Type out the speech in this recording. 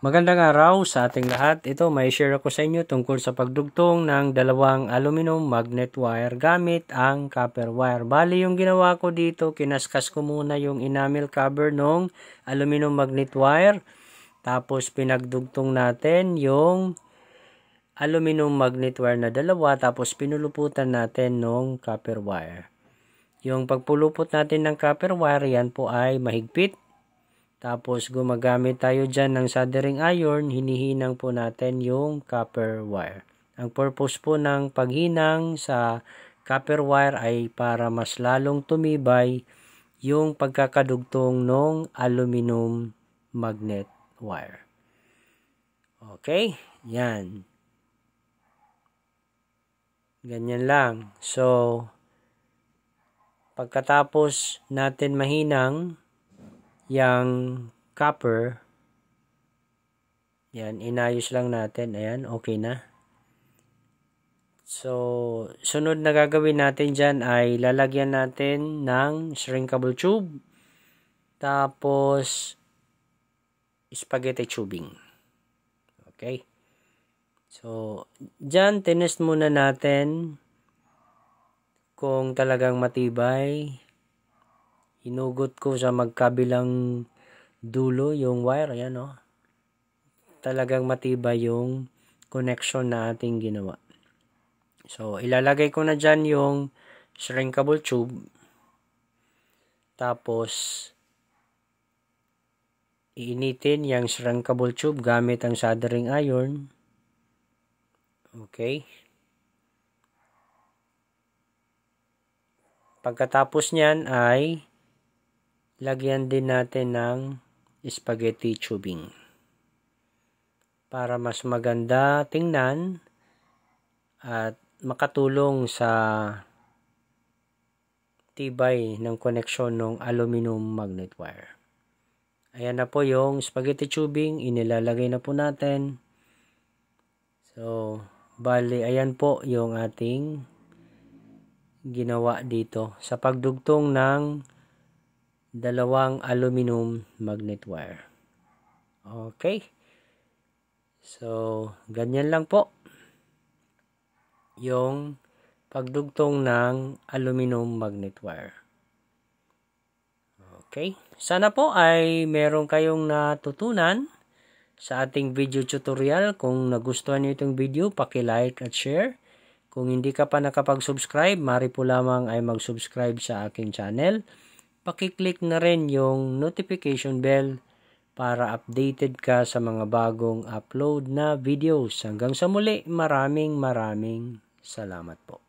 Magandang araw sa ating lahat. Ito, may share ako sa inyo tungkol sa pagdugtong ng dalawang aluminum magnet wire gamit ang copper wire. Bali, yung ginawa ko dito, kinaskas ko muna yung enamel cover ng aluminum magnet wire. Tapos, pinagdugtong natin yung aluminum magnet wire na dalawa. Tapos, pinuluputan natin ng copper wire. Yung pagpulupot natin ng copper wire, yan po ay mahigpit. Tapos gumagamit tayo dyan ng soldering iron, hinihinang po natin yung copper wire. Ang purpose po ng paghinang sa copper wire ay para mas lalong tumibay yung pagkakadugtong ng aluminum magnet wire. Okay, yan. Ganyan lang. So, pagkatapos natin mahinang yung copper, yan, inayos lang natin. Ayan, okay na. So, sunod na gagawin natin dyan ay lalagyan natin ng shrinkable tube. Tapos, spaghetti tubing. Okay. So, dyan, tinest muna natin kung talagang matibay. Hinugot ko sa magkabilang dulo yung wire. Ayan, oh. Talagang matibay yung connection na ating ginawa. So, ilalagay ko na dyan yung shrinkable tube. Tapos, iinitin yung shrinkable tube gamit ang soldering iron. Okay. Pagkatapos nyan ay lagyan din natin ng spaghetti tubing para mas maganda tingnan at makatulong sa tibay ng koneksyon ng aluminum magnet wire. Ayan na po yung spaghetti tubing, inilalagay na po natin. So, bali, ayan po yung ating ginawa dito sa pagdugtong ng dalawang aluminum magnet wire. Okay. So, ganyan lang po yung pagdugtong ng aluminum magnet wire. Okay. Sana po ay meron kayong natutunan sa ating video tutorial. Kung nagustuhan niyo itong video, paki-like at share. Kung hindi ka pa nakapag-subscribe, mari po lamang ay mag-subscribe sa aking channel. Paki-click na rin yung notification bell para updated ka sa mga bagong upload na videos. Hanggang sa muli, maraming salamat po.